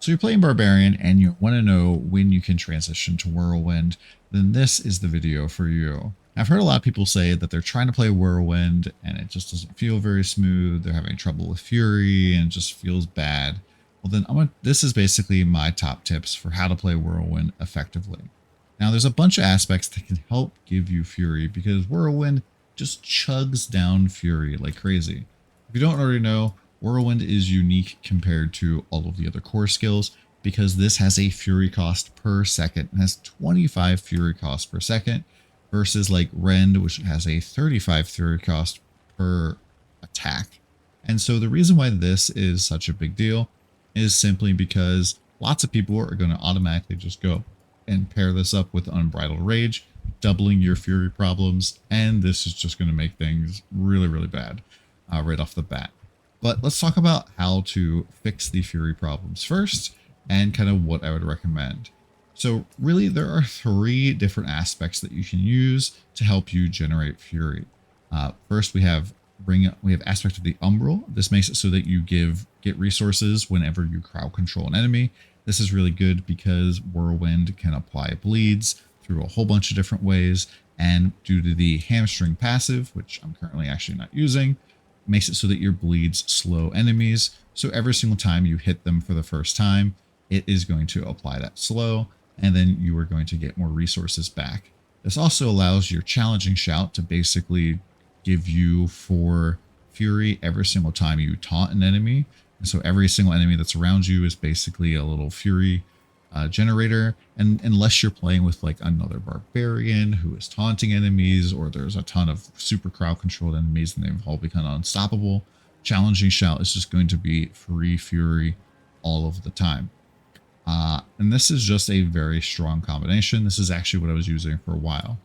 So you're playing Barbarian and you want to know when you can transition to Whirlwind, then this is the video for you. I've heard a lot of people say that they're trying to play Whirlwind and it just doesn't feel very smooth. They're having trouble with Fury and it just feels bad. Well then this is basically my top tips for how to play Whirlwind effectively. Now there's a bunch of aspects that can help give you Fury because Whirlwind just chugs down Fury like crazy. If you don't already know, Whirlwind is unique compared to all of the other core skills because this has a Fury cost per second. It has 25 Fury cost per second versus like Rend, which has a 35 Fury cost per attack. And so the reason why this is such a big deal is simply because lots of people are going to automatically just go and pair this up with Unbridled Rage, doubling your Fury problems, and this is just going to make things really, really bad right off the bat. But let's talk about how to fix the Fury problems first and kind of what I would recommend. So really there are three different aspects that you can use to help you generate Fury. First we have aspect of the Umbral. This makes it so that you get resources whenever you crowd control an enemy. This is really good because Whirlwind can apply bleeds through a whole bunch of different ways, and due to the hamstring passive, which I'm currently actually not using, makes it so that your bleeds slow enemies. So every single time you hit them for the first time, it is going to apply that slow, and then you are going to get more resources back. This also allows your challenging shout to basically give you 4 Fury every single time you taunt an enemy. And so every single enemy that's around you is basically a little Fury generator, and unless you're playing with like another Barbarian who is taunting enemies, or there's a ton of super crowd controlled enemies and they've all become unstoppable, challenging shout is just going to be free Fury all of the time. And this is just a very strong combination. This is actually what I was using for a while.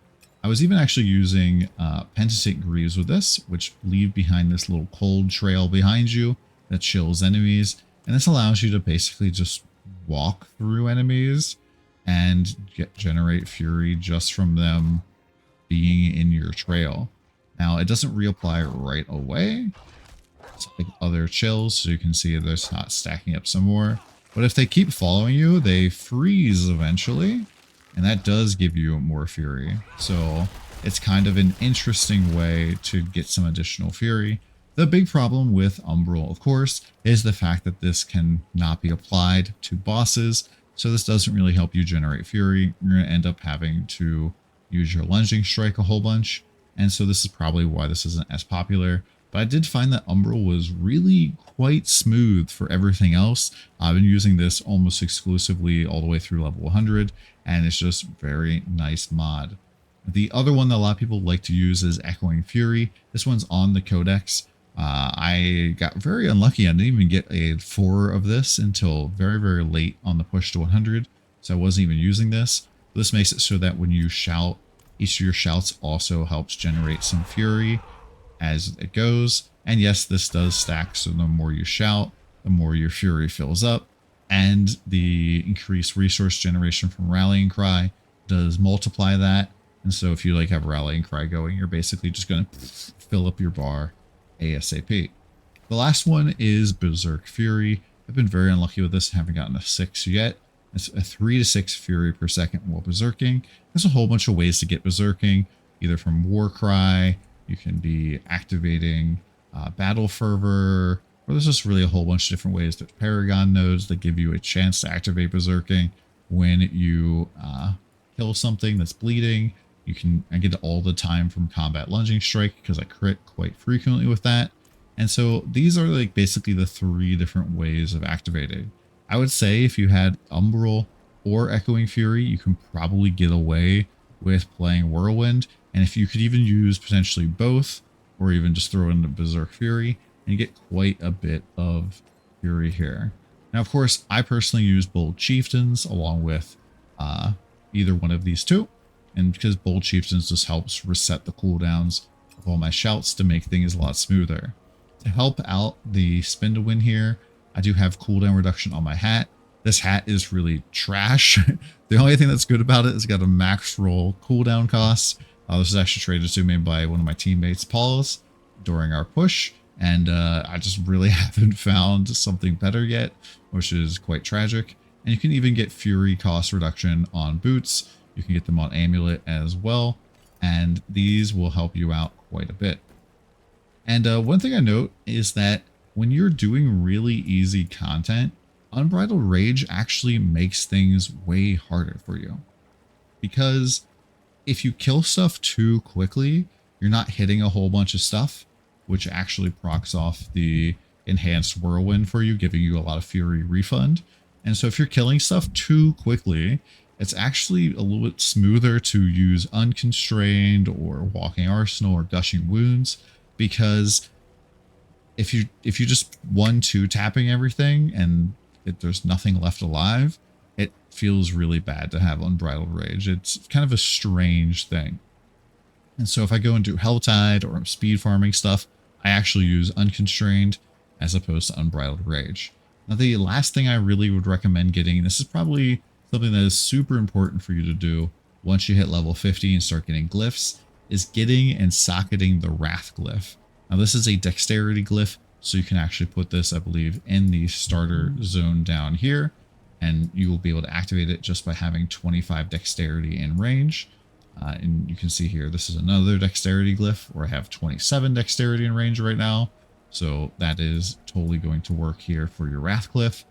I was even actually using Pentatate Greaves with this, which leave behind this little cold trail behind you that chills enemies, and this allows you to basically just walk through enemies and generate Fury just from them being in your trail. Now it doesn't reapply right away. It's like other chills, so you can see there's not stacking up some more. But if they keep following you, they freeze eventually, and that does give you more Fury. So it's kind of an interesting way to get some additional Fury. The big problem with Umbral, of course, is the fact that this can not be applied to bosses. So this doesn't really help you generate Fury. You're going to end up having to use your Lunging Strike a whole bunch. And so this is probably why this isn't as popular. But I did find that Umbral was really quite smooth for everything else. I've been using this almost exclusively all the way through level 100, and it's just very nice mod. The other one that a lot of people like to use is Echoing Fury. This one's on the Codex. I got very unlucky. I didn't even get a 4 of this until very, very late on the push to 100. So I wasn't even using this. This makes it so that when you shout, each of your shouts also helps generate some Fury as it goes. And yes, this does stack. So the more you shout, the more your Fury fills up. And the increased resource generation from Rallying Cry does multiply that. And so if you like have Rallying Cry going, you're basically just going to fill up your bar ASAP. The last one is Berserk Fury. I've been very unlucky with this, haven't gotten a 6 yet. It's a 3 to 6 Fury per second while berserking. There's a whole bunch of ways to get berserking, either from Warcry, you can be activating Battle Fervor, or there's just really a whole bunch of different ways. There's Paragon nodes that give you a chance to activate berserking when you kill something that's bleeding. I get it all the time from Combat Lunging Strike because I crit quite frequently with that. And so these are like basically the 3 different ways of activating. I would say if you had Umbral or Echoing Fury, you can probably get away with playing Whirlwind. And if you could even use potentially both, or even just throw in the Berserk Fury, and you get quite a bit of Fury here. Now, of course, I personally use Bold Chieftains along with either one of these two. And because Bold Chieftains just helps reset the cooldowns of all my shouts to make things a lot smoother. To help out the spin to win here, I do have cooldown reduction on my hat. This hat is really trash. The only thing that's good about it is it's got a max roll cooldown cost. This is actually traded to me by one of my teammates, Paulus, during our push. And I just really haven't found something better yet, which is quite tragic. And you can even get Fury cost reduction on boots. You can get them on Amulet as well. And these will help you out quite a bit. And one thing I note is that when you're doing really easy content, Unbridled Rage actually makes things way harder for you. Because if you kill stuff too quickly, you're not hitting a whole bunch of stuff, which actually procs off the enhanced Whirlwind for you, giving you a lot of Fury refund. And so if you're killing stuff too quickly, it's actually a little bit smoother to use Unconstrained or Walking Arsenal or Gushing Wounds, because if you just 1-2 tapping everything and there's nothing left alive, it feels really bad to have Unbridled Rage. It's kind of a strange thing. And so if I go and do Helltide or I'm speed farming stuff, I actually use Unconstrained as opposed to Unbridled Rage. Now, the last thing I really would recommend getting, and this is probably something that is super important for you to do once you hit level 50 and start getting glyphs, is getting and socketing the Wrath glyph. Now, this is a dexterity glyph, so you can actually put this, I believe, in the starter zone down here, and you will be able to activate it just by having 25 dexterity in range. And you can see here, this is another dexterity glyph where I have 27 dexterity in range right now. So that is totally going to work here for your Wrath glyph.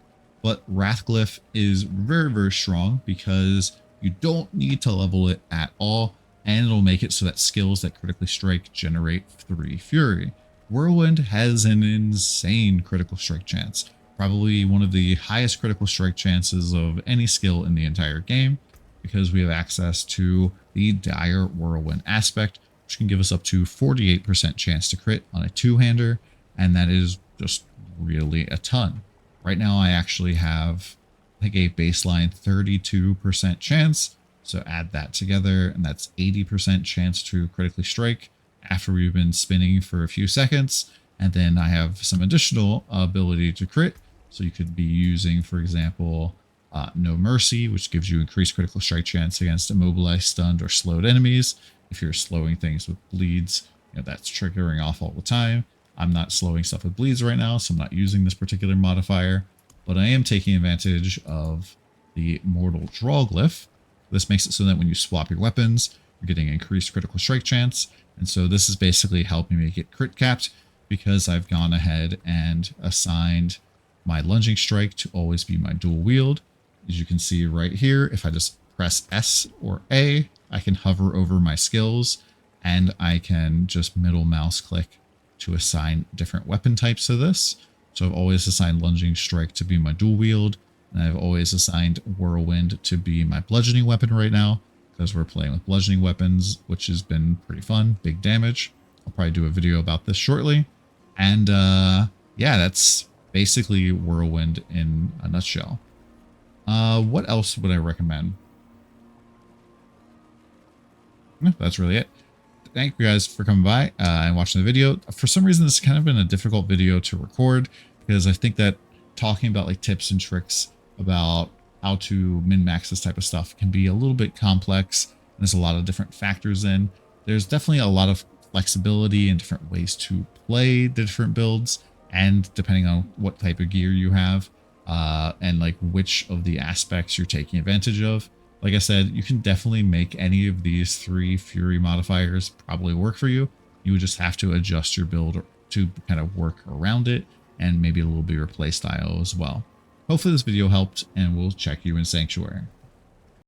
But Wrath glyph is very, very strong because you don't need to level it at all. And it'll make it so that skills that critically strike generate 3 Fury. Whirlwind has an insane critical strike chance. Probably one of the highest critical strike chances of any skill in the entire game, because we have access to the Dire Whirlwind aspect, which can give us up to 48% chance to crit on a 2-hander, and that is just really a ton. Right now I actually have, I think, a baseline 32% chance, so add that together, and that's 80% chance to critically strike after we've been spinning for a few seconds. And then I have some additional ability to crit, so you could be using, for example, No Mercy, which gives you increased critical strike chance against immobilized, stunned, or slowed enemies. If you're slowing things with bleeds, that's triggering off all the time. I'm not slowing stuff with bleeds right now, so I'm not using this particular modifier, but I am taking advantage of the Mortal Draw glyph. This makes it so that when you swap your weapons, you're getting increased critical strike chance. And so this is basically helping me get crit capped, because I've gone ahead and assigned my lunging strike to always be my dual wield. As you can see right here, if I just press S or A, I can hover over my skills, and I can just middle mouse click to assign different weapon types to this. So I've always assigned lunging strike to be my dual wield, and I've always assigned Whirlwind to be my bludgeoning weapon right now, because we're playing with bludgeoning weapons, which has been pretty fun, big damage. I'll probably do a video about this shortly. And yeah, that's basically Whirlwind in a nutshell. What else would I recommend? No, that's really it. Thank you guys for coming by and watching the video. For some reason, this has kind of been a difficult video to record, because I think that talking about like tips and tricks about how to min-max this type of stuff can be a little bit complex. There's a lot of different factors in. There's definitely a lot of flexibility and different ways to play the different builds, and depending on what type of gear you have, and like which of the aspects you're taking advantage of. Like I said, you can definitely make any of these 3 Fury modifiers probably work for you. You would just have to adjust your build to kind of work around it, and maybe a little bit of your play style as well. Hopefully this video helped, and we'll check you in Sanctuary.